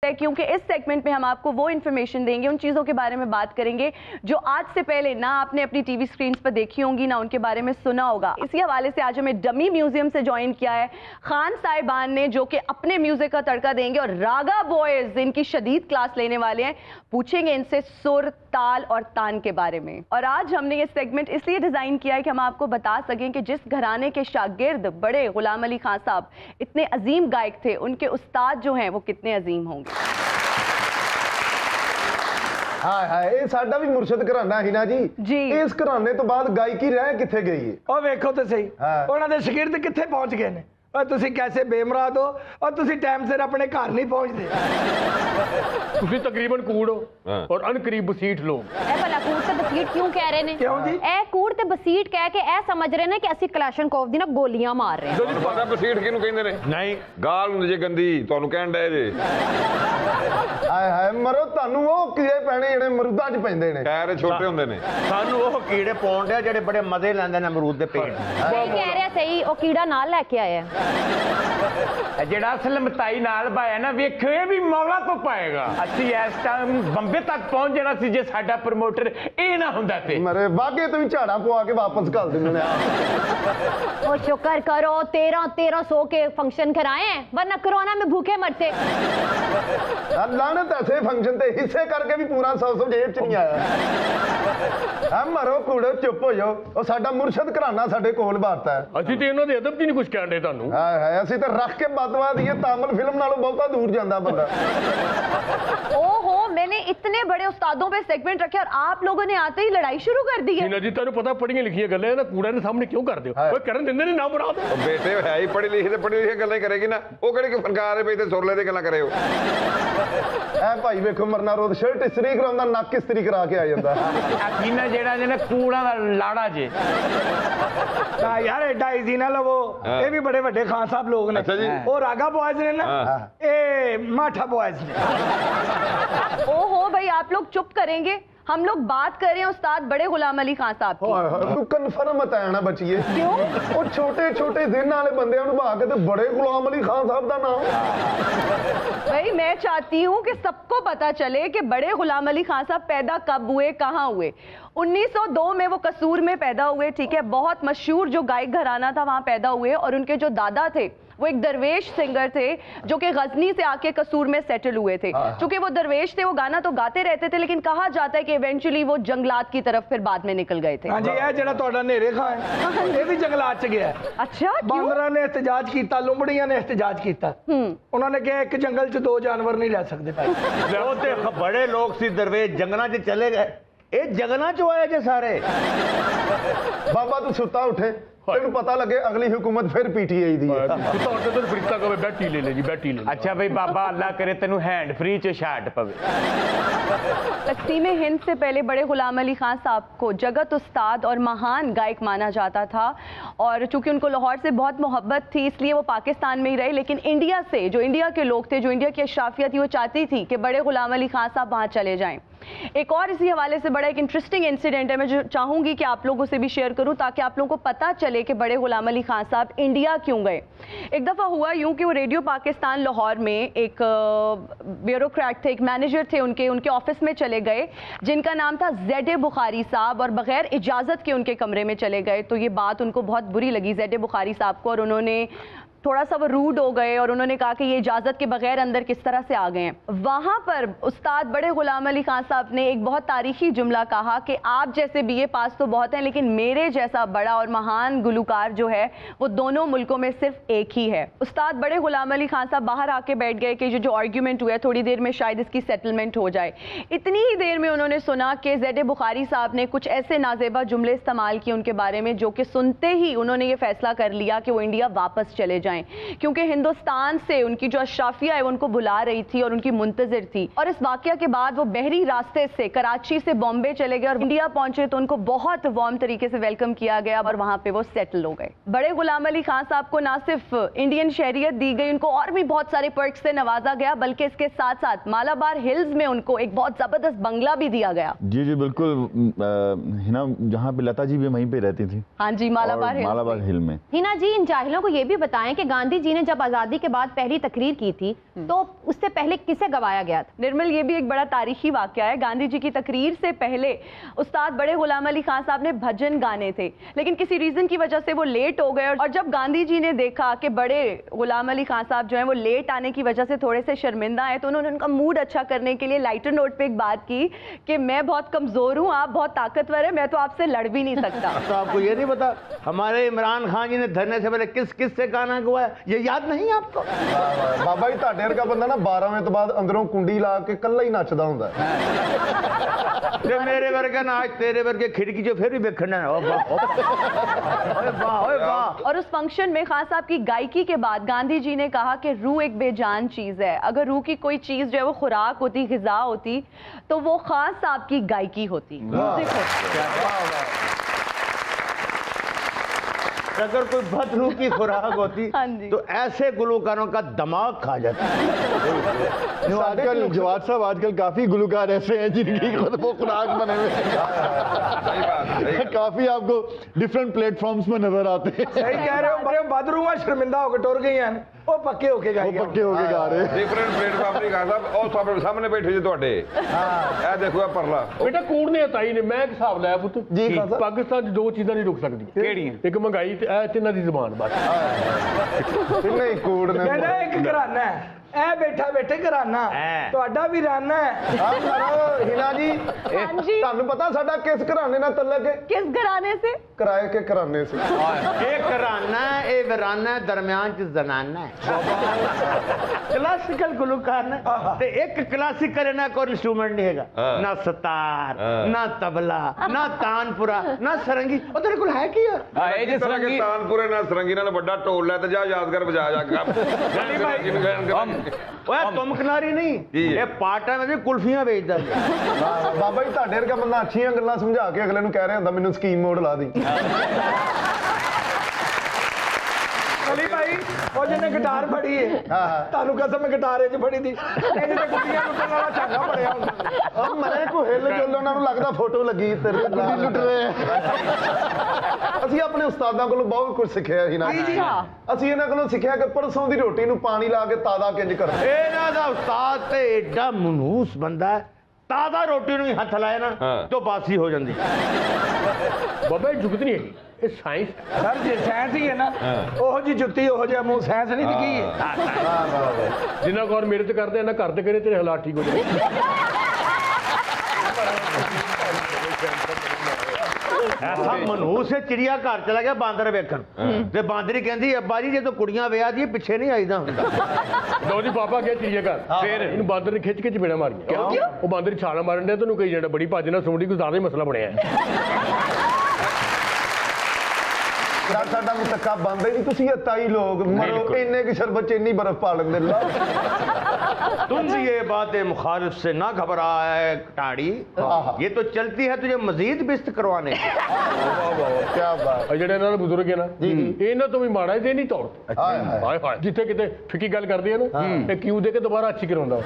क्योंकि इस सेगमेंट में हम आपको वो इन्फॉर्मेशन देंगे, उन चीज़ों के बारे में बात करेंगे जो आज से पहले ना आपने अपनी टीवी स्क्रीन पर देखी होंगी, ना उनके बारे में सुना होगा। इसी हवाले से आज हमें डमी म्यूजियम से ज्वाइन किया है खान साहिबान ने, जो कि अपने म्यूजिक का तड़का देंगे और रागा बॉयज इनकी शदीद क्लास लेने वाले हैं। पूछेंगे इनसे सुर, ताल और तान के बारे में। और आज हमने ये सेगमेंट इसलिए डिजाइन किया है कि हम आपको बता सकें कि जिस घराने के शागिर्द बड़े गुलाम अली खान साहब इतने अजीम गायक थे, उनके उस्ताद जो हैं वो कितने अजीम होंगे। हाय हाय, ये साडा भी मुर्शद घराना ही ना जी। इस घराने तो बाद गायकी रह किथे गई है। और वेखो तो सही उन्होंने शागिर्द किथे पहुंच गए ने। और तुसी कैसे बेमराद हो और तुसी टाइम सिर अपने घर नहीं पहुंचते। तुसी तकरीबन कूड़ हो और अनकरीब बसीठ लोग। ए भला कूड़ ते बसीठ क्यों कह रहे ने? क्यों जी? ए कूड़ ते बसीठ कह के ए समझ रहे ने कि असि कलाशनकोव दी ना गोलियां मार रहे हैं। जी पता बसीठ किनु कहंदे ने? नहीं गाल हुंदी जे गंदी तुहानू कहण डे जे। हाय हाय मरो, तानू वो कीड़े पैने जेड़े मरूदां च पैंदे ने। पैर छोटे हुंदे ने। सानू वो कीड़े पाउंड आ जेड़े बड़े मजे लैंदे ने अमरूद दे पेड़। सही कह रहे सही, ओ कीड़ा नाल लेके आया जेड़ा असल मताई नाल पाया ना, वेखो ये भी मौला तो पाएगा। असि इस टाइम बंबे तक पहुंच जाना सी जे साडा प्रमोटर ए ना हुंदा ते। मरे बागे तो भी झाड़ा पवा के वापस घल दिंदे ने। ओ शुक्र करो 1300 के फंक्शन कराए हैं, वरना कोरोना में भूखे मरते। लानत ऐसे फंक्शन ते हिस्से करके भी पूरा 100 जेब च नहीं आया। हम मरो कूड़ो, चुप हो जाओ। और साडा मुर्शद घराना साडे कोल बात है। ਅਸੀਂ ਤੇ ਇਹਨਾਂ ਦੇ ਅਦਬ ਦੀ ਨਹੀਂ ਕੁਝ ਕਹਿਣ ਦੇ ਤੁਹਾਨੂੰ। हाय हाय, ਅਸੀਂ ਤੇ रख के बदवा दिए, तामिल फिल्म नालों बहुता दूर जांदा बंदा। ओहो, मैंने इतने बड़े उस्तादों पे सेगमेंट रखे और आप लोगों ने आते ही लड़ाई शुरू कर दी है। हीना जी ਤੁਹਾਨੂੰ ਪਤਾ ਪੜੀਆਂ ਲਿਖੀਆਂ ਗੱਲਾਂ ਨਾ ਕੂੜਾ ਦੇ ਸਾਹਮਣੇ ਕਿਉਂ ਕਰਦੇ ਹੋ? ਓਏ ਕਰਨ ਦਿੰਦੇ ਨੇ ਨਾ ਮੁਰਾਦ। ਬੇਟੇ ਹੈ ਹੀ ਪੜ੍ਹੀ ਲਿਖੀ ਤੇ ਪੜ੍ਹੀ ਲਿਖੀ ਗੱਲਾਂ ਕਰੇਗੀ ਨਾ, ਉਹ ਕਿਹੜੇ ਕਿ ਫਨਕਾਰ ਪਈ ਤੇ ਸੁਰਲੇ ਦੇ ਗੱਲਾਂ ਕਰੇ ਹੋ। ਐ ਭਾਈ ਵੇਖੋ ਮਰਨਾ ਰੋਦ ਸ਼ਰਟ ਇਸਤਰੀ ਕਰਾਉਂਦਾ, ਨੱਕ ਇਸਤਰੀ ਕਰਾ ਕੇ ਆ ਜਾਂਦਾ। अकीना जेड़ा जे ना कूड़ा दा लाड़ा जे। हां यार एडा इजी ना लवो, ये भी बड़े बड़े खान साहब लोग ने। अच्छा जी। और रागा बॉयज ने ना, ए माठा बॉयज ने। ओहो भाई, आप लोग चुप करेंगे? हम लोग बात कर रहे हैं उस्ताद बड़े गुलाम अली खान साहब की। तू कन्फर्म बताया ना बचिए। क्यों? वो छोटे छोटे दिन वाले बंदे निभा के तो बड़े गुलाम अली खान साहब का नाम। भाई मैं चाहती हूँ कि सबको पता चले कि बड़े गुलाम अली खान साहब पैदा कब हुए, कहाँ हुए। 1902 में वो कसूर में पैदा हुए, ठीक है। बहुत मशहूर जो गायक घराना था वहाँ पैदा हुए और उनके जो दादा थे वो एक दरवेश सिंगर थे जो कि गजनी से आके कसूर में सेटल हुए थे। चूंकि वो दरवेश थे, वो गाना तो गाते रहते थे, लेकिन कहा जाता है कि इवेंचुअली वो जंगलात की तरफ फिर बाद में निकल गए थे। हां जी, ये जेड़ा तोड़ा नेरे खां है ये भी जंगलात च गया है। अच्छा, बांदरां ने एहतजाज कीता, लुंबड़ियां ने एहतजाज कीता। उन्होंने कहा एक जंगल च 2 जानवर नहीं रह सकते भाई। वो ते बड़े लोग सी दरवेश जंगलां च चले गए, ये जंगलां चों आए जे सारे। बाबा तू सुता उठे, तेन पता लगे अगली हुकूमत फिर पीटीआई दी है। ਤੁਹਾਡੇ ਤੋਂ ਫਰਿਸ਼ਤਾ ਕਵੇ ਬੈਠੀ ਲੈ ਲੈ ਜੀ, ਬੈਠੀ ਲੈ। अच्छा भाई बाबा अल्लाह करे तेनू हैंड फ्री च शाट पवे। तकसीम हिंद से पहले बड़े गुलाम अली खान साहब को जगत उस्ताद और महान गायक माना जाता था। और चूंकि उनको लाहौर से बहुत मोहब्बत थी, इसलिए वो पाकिस्तान में ही रहे। लेकिन इंडिया से, जो इंडिया के लोग थे, जो इंडिया की अशराफिया थी, वो चाहती थी कि बड़े गुलाम अली खान साहब वहाँ चले जाएं। एक और इसी हवाले से बड़ा एक इंटरेस्टिंग इंसिडेंट है, मैं जो चाहूंगी कि आप लोगों से भी शेयर करूं ताकि आप लोगों को पता चले कि बड़े गुलाम अली खान साहब इंडिया क्यों गए। एक दफ़ा हुआ यूं कि वो रेडियो पाकिस्तान लाहौर में एक ब्यूरोक्रेट थे, एक मैनेजर थे, उनके ऑफिस में चले गए जिनका नाम था ज़ेड बुखारी साहब, और बगैर इजाज़त के उनके कमरे में चले गए। तो ये बात उनको बहुत बुरी लगी ज़ेड बुखारी साहब को, और उन्होंने थोड़ा सा वो रूड हो गए और उन्होंने कहा कि ये इजाज़त के बगैर अंदर किस तरह से आ गए हैं। वहाँ पर उस्ताद बड़े गुलाम अली खान साहब ने एक बहुत तारीखी जुमला कहा कि आप जैसे बीए पास तो बहुत हैं, लेकिन मेरे जैसा बड़ा और महान गुलकार जो है वो दोनों मुल्कों में सिर्फ एक ही है। उस्ताद बड़े गुलाम अली खान साहब बाहर आके बैठ गए कि जो आर्ग्यूमेंट हुआ है थोड़ी देर में शायद इसकी सेटलमेंट हो जाए। इतनी ही देर में उन्होंने सुना कि ज़ेड बुखारी साहब ने कुछ ऐसे नाजेबा जुमले इस्तेमाल किए उनके बारे में, जो कि सुनते ही उन्होंने ये फैसला कर लिया कि वो इंडिया वापस चले जाएं, क्योंकि हिंदुस्तान से उनकी जो अशराफिया है उनको बुला रही थी और उनकी मुंतजिर थी। और इस वाकया के बाद वो बहरी रास्ते से कराची से बॉम्बे चले गए और इंडिया पहुंचे तो उनको बहुत वार्म तरीके से वेलकम किया गया और वहां पे वो सेटल हो गए। बड़े गुलाम अली खान साहब को ना सिर्फ इंडियन शहरियत दी गई, उनको और भी बहुत सारे पर्क्स से नवाजा गया, बल्कि इसके साथ साथ मालाबार हिल्स में उनको एक बहुत जबरदस्त बंगला भी दिया गया। जी जी बिल्कुल, हिना जहाँ पे लता जी भी वहीं पे रहती थी। हाँ जी, मालाबार हिल में। हिना जी, इन जाहिलों को ये भी बताएं कि गांधी जी ने जब आज़ादी के बाद पहली तकरीर की थी तो उससे पहले किसे गवाया गया था? निर्मल, ये भी एक बड़ा तारीखी वाकया है। गांधी जी की तकरीर से पहले उस्ताद बड़े गुलाम अली खान साहब ने भजन गाने थे, लेकिन किसी रीज़न की वजह से वो लेट हो गए। और जब गांधी जी ने देखा कि बड़े गुलाम अली खान साहब जो हैं वो लेट आने की वजह से थोड़े से शर्मिंदा हैं, तो उन्होंने उनका मूड अच्छा करने के लिए लाइटर नोट पे एक बात की कि मैं बहुत कमज़ोर हूँ, आप बहुत ताकतवर है, मैं तो आपसे लड़ भी नहीं सकता। तो आपको ये नहीं पता हमारे इमरान खान जी ने धरने से पहले किस किस से गाना गवाया, ये याद नहीं आपको? बाबा जी ਤੁਹਾਡੇ ਵਰਗਾ ਬੰਦਾ ਨਾ 12 ਵਜੇ ਤੋਂ ਬਾਅਦ ਅੰਦਰੋਂ ਕੁੰਡੀ ਲਾ ਕੇ ਕੱਲਾ ਹੀ ਨੱਚਦਾ ਹੁੰਦਾ ਤੇ ਮੇਰੇ ਵਰਗਾ ਨਾ ਅੱਜ ਤੇਰੇ ਵਰਗੇ ਖਿੜਕੀ ਚੋਂ ਫਿਰ ਵੀ ਵੇਖਣਾ ਓ ਵਾਹ ਓਏ वाह ओए वाह। और उस फंक्शन में खान साहब की गायकी के बाद गांधी जी ने कहा कि रूह एक बेजान चीज़ है, अगर रूह की कोई चीज़ जो है वो खुराक होती, ग़िज़ा होती, तो वो खान साहब की गायकी होती, म्यूजिक होती। अगर कोई बदरू की खुराक होती तो ऐसे गुलकारों का दिमाग खा जाता। आजकल जवाद साहब आजकल काफी गुलकार ऐसे हैं जिनकी खुद वो खुराक बने हुए काफी आपको डिफरेंट प्लेटफॉर्म्स में नजर आते हैं। सही कह रहे हो, बड़े बदरूआ शर्मिंदा होकर टुर गई हैं, वो पक्के होके गा रहे हैं। डिफरेंट प्लेटफॉर्म नहीं गा साहब, और सामने बैठे जी ਤੁਹਾਡੇ ਇਹ ਦੇਖੋ ਇਹ ਪਰਲਾ बेटा कूड़ ने ताई ने मैं एक हिसाब लाया पुੱਤ ਜੀ ਖਾਨ ਸਾਹਿਬ। पाकिस्तान 'ਚ ਦੋ ਚੀਜ਼ਾਂ ਨਹੀਂ ਰੁਕ ਸਕਦੀਆਂ। ਕਿਹੜੀਆਂ? ਇੱਕ ਮਹਿੰਗਾਈ ਤੇ ਇਹ ਤਿੰਨਾਂ ਦੀ ਜ਼ਬਾਨ ਬਸ। ਨਹੀਂ ਕੂੜ ਨੇ ਕਹਿੰਦਾ ਇੱਕ ਘਰਾਨਾ ਹੈ, ਇਹ ਬੈਠਾ ਬੈਠੇ ਘਰਾਨਾ ਤੁਹਾਡਾ ਵੀ ਰਾਨਾ ਹੈ। ਆਹ ਮਾਰੋ ਹੀਨਾ ਜੀ, ਤੁਹਾਨੂੰ ਪਤਾ ਸਾਡਾ ਕਿਸ ਘਰਾਣੇ ਨਾਲ ਤਲਕ ਹੈ? किस घराने से? ਕਿਰਾਏ ਕੇ ਘਰਾਣੇ से। एक घराना है, एक वीराना है, दरम्यान च जनाना है। क्लासिकल गुलकार ने ते एक क्लासिकल ना कोई इंस्ट्रूमेंट नहीं हैगा, ना सतार, ना तबला, ना तानपुरा, ना सरंगी। और तेरे को है की यार? ਇਹ ਜੇ ਸਰੰਗੀ ਤਾਨਪੁਰੇ ਨਾਲ ਸਰੰਗੀ ਨਾਲ ਵੱਡਾ ਢੋਲ ਲੈ ਤੇ ਜਾ ਯਾਦਗਾਰ ਵਜਾ ਜਾ ਕੇ। ओए तुम किनारी नहीं, ये पार्टा में भी कुल्फियां बेचदा है। ਬਾਬਾ ਜੀ ਤੁਹਾਡੇ ਵਰਗਾ ਬੰਦਾ ਅੱਛੀਆਂ ਗੱਲਾਂ ਸਮਝਾ ਕੇ ਅਗਲੇ ਨੂੰ ਕਹਿ ਰਿਹਾ ਹੁੰਦਾ ਮੈਨੂੰ ਸਕੀਮ ਮੋਡ ਲਾ ਦੀ। ਅਲੀ ਭਾਈ ਉਹ ਜਿਹਨੇ ਗਿਟਾਰ ਫੜੀ ਹੈ, ਤੁਹਾਨੂੰ ਕਸਮ ਗਿਟਾਰ ਇਹ ਚ ਫੜੀ ਦੀ, ਇਹਦੇ ਤੇ ਗੁੱਡੀਆਂ ਲੁੱਟਣ ਵਾਲਾ ਝਾਗਾ ਬੜਿਆ ਹੁੰਦਾ। ਉਹ ਮਰੇ ਕੋ ਹਿੱਲ ਜੁੱਲ ਉਹਨਾਂ ਨੂੰ ਲੱਗਦਾ ਫੋਟੋ ਲੱਗੀ ਤੇਰੇ ਤੇ ਗੁੱਡੀ ਲੁੱਟ ਰਹੇ ਆ। ਅਸੀਂ ਆਪਣੇ ਉਸਤਾਦਾਂ ਕੋਲੋਂ ਬਹੁਤ ਕੁਝ ਸਿੱਖਿਆ ਸੀ ਨਾ। ਅਸੀਂ ਇਹਨਾਂ ਕੋਲੋਂ ਸਿੱਖਿਆ ਕਿ ਪਰਸੋਂ ਦੀ ਰੋਟੀ ਨੂੰ ਪਾਣੀ ਲਾ ਕੇ ਤਾਜ਼ਾ ਕਿੰਜ ਕਰਦੇ। ਇਹਨਾਂ ਦਾ ਉਸਤਾਦ ਤੇ ਏਡਾ ਮਨਹੂਸ ਬੰਦਾ ਹੈ, ਤਾਜ਼ਾ ਰੋਟੀ ਨੂੰ ਹੱਥ ਲਾਏ ਨਾ तो बासी हो जाती। ਬਾਬਾ ਇਹ ਜੁਗਤ ਨਹੀਂ ਹੈਗੀ, ਇਹ ਸਾਇੰਸ। ਸਰ ਜੇ ਸਾਇੰਸ ਹੀ ਹੈ ਨਾ, ਉਹੋ ਜੀ ਜੁੱਤੀ ਉਹੋ ਜਿਹਾ ਮੂੰਹ, ਸਾਇੰਸ ਨਹੀਂ ਦਿਖੀ ਹੈ। ਜਿੰਨਾ ਗੌਰ ਮੇਰੇ ਤੇ ਕਰਦੇ ਨਾ ਘਰ ਦੇ ਕਰੇ ਤੇਰੇ ਹਾਲਾਤ ਠੀਕ ਹੋ ਜਾਣਗੇ। ऐसा मनहूस है चिड़िया घर चला गया बांदर वेखन ते बांदरी कहती अब्बा जी जो कुड़ियां विआह दी पिछे नहीं आईदा हुंदा। ਲਓ ਜੀ ਪਾਪਾ ਗਿਆ ਚਿੜੀਆ ਘਰ, ਫਿਰ ਇਹਨੂੰ ਬਾਂਦਰ ਨੇ ਖਿੱਚ ਕੇ ਚਪੇੜਾ ਮਾਰੀਆਂ। ਕਿਉਂ? ਉਹ ਬਾਂਦਰ ਛਾਲਾਂ ਮਾਰਨ ਡਿਆ, ਤੈਨੂੰ ਕਹੀ ਜਾਂਦਾ ਬੜੀ ਭੱਜ ਨਾਲ ਸੁਣਦੀ, ਕੋਈ ਜ਼ਿਆਦਾ ਹੀ ਮਸਲਾ ਬਣਿਆ ਹੈ। ਸਾਡਾ ਮੁਤੱਕਾ ਬੰਦ ਹੀ ਨਹੀਂ, ਤੁਸੀਂ ਤਾਈ ਲੋਕ ਮਰੋ ਇੰਨੇ ਕਿ ਸ਼ਰਬਤ ਚ ਇੰਨੀ ਬਰਫ਼ ਪਾ ਲੈਂਦੇ ਲਾ। तुम भी ये बातें मुखालिफ से ना घबरा है टाड़ी, ये तो चलती है तुझे मजीद बिस्त करवाने की। क्या बात। ਜਿਹੜੇ ਇਹਨਾਂ ਦੇ ਬਜ਼ੁਰਗ ਹੈ ਨਾ, ਇਹਨਾਂ ਤੋਂ ਵੀ ਮਾੜਾ ਹੀ ਤੇ ਨਹੀਂ ਤੌਰ ਤੇ। ਹਾਏ ਹਾਏ, ਜਿੱਥੇ ਕਿਤੇ ਫਿੱਕੀ ਗੱਲ ਕਰਦੇ ਆ ਨਾ, ਇਹ ਕਿਉਂ ਦੇ ਕੇ ਦੁਬਾਰਾ ਅੱਛੀ ਕਰਾਉਂਦਾ।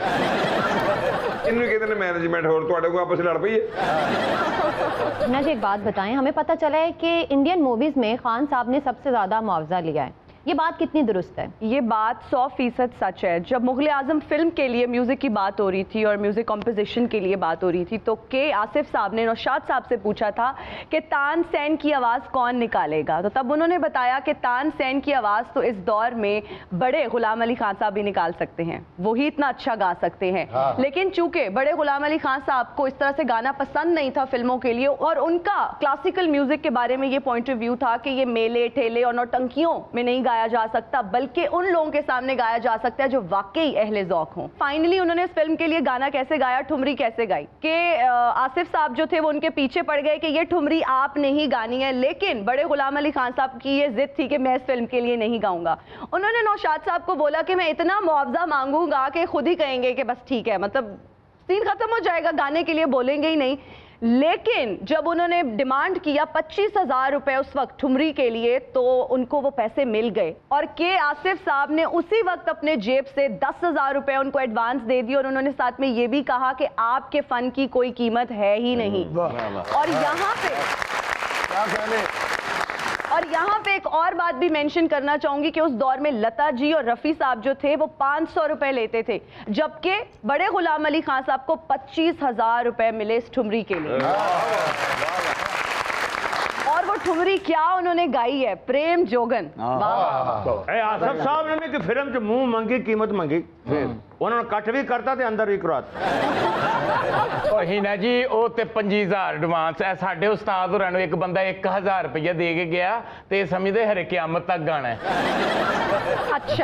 ਇਹਨੂੰ ਕਹਿੰਦੇ ਨੇ ਮੈਨੇਜਮੈਂਟ। ਹੋਰ ਤੁਹਾਡੇ ਕੋਲ ਆਪਸ ਵਿੱਚ ਲੜ ਪਈ ਹੈ? ना जी एक बात बताएं, हमें पता चला है कि इंडियन मूवीज में खान साहब ने सबसे ज्यादा मुआवजा लिया है, ये बात कितनी दुरुस्त है? ये बात 100% सच है। जब मुगल आजम फिल्म के लिए म्यूजिक की बात हो रही थी और म्यूजिक कंपोजिशन के लिए बात हो रही थी, तो के आसिफ साहब ने नौशाद साहब से पूछा था कि तानसेन की आवाज़ कौन निकालेगा, तो तब उन्होंने बताया कि तानसेन की आवाज़ तो इस दौर में बड़े गुलाम अली खान साहब भी निकाल सकते हैं, वही इतना अच्छा गा सकते हैं। लेकिन चूंकि बड़े गुलाम अली खान साहब को इस तरह से गाना पसंद नहीं था फिल्मों के लिए, और उनका क्लासिकल म्यूजिक के बारे में ये पॉइंट ऑफ व्यू था कि ये मेले ठेले और नौटंकियों में नहीं गाया जा सकता, बल्कि उन लोगों के सामने गाया जा सकता है जो वाकई अहले ज़ौक़ हों। फाइनली उन्होंने इस फिल्म के लिए गाना कैसे गाया, ठुमरी कैसे गाई, कि आसिफ साहब जो थे वो उनके पीछे पड़ गए कि ये ठुमरी आपने ही गानी है, लेकिन बड़े गुलाम अली खान साहब की ये जिद थी कि मैं इस फिल्म के लिए नहीं गाऊंगा। उन्होंने नौशाद साहब को बोला कि मैं इतना मुआवजा मांगूंगा कि खुद ही कहेंगे कि बस ठीक है, मतलब सीन खत्म हो जाएगा, गाने के लिए बोलेंगे ही नहीं। लेकिन जब उन्होंने डिमांड किया 25,000 रुपए उस वक्त ठुमरी के लिए, तो उनको वो पैसे मिल गए, और के आसिफ साहब ने उसी वक्त अपने जेब से 10,000 रुपए उनको एडवांस दे दिए, और उन्होंने साथ में ये भी कहा कि आपके फन की कोई कीमत है ही नहीं। और यहाँ पे क्या कहने और यहाँ पे एक और बात भी मेंशन करना चाहूंगी कि उस दौर में लता जी और रफी साहब जो थे वो 500 रुपए लेते थे, जबकि बड़े गुलाम अली खान साहब को 25,000 रुपए मिले इस ठुमरी के लिए। और वो ठुमरी क्या उन्होंने गाई है, प्रेम जोगन। आसफ साहब ने भी फिल्म च मुंह मंगी कीमत मंगी, उन्होंने कट भी करता ते अंदर भी करवाता। हीना जी वो ते 25,000 एडवांस है। साडे उस्ताद होरां नूं एक बंदा 1,000 रुपया दे के गया ते समझदे हरे क़यामत तक गाना है। अच्छा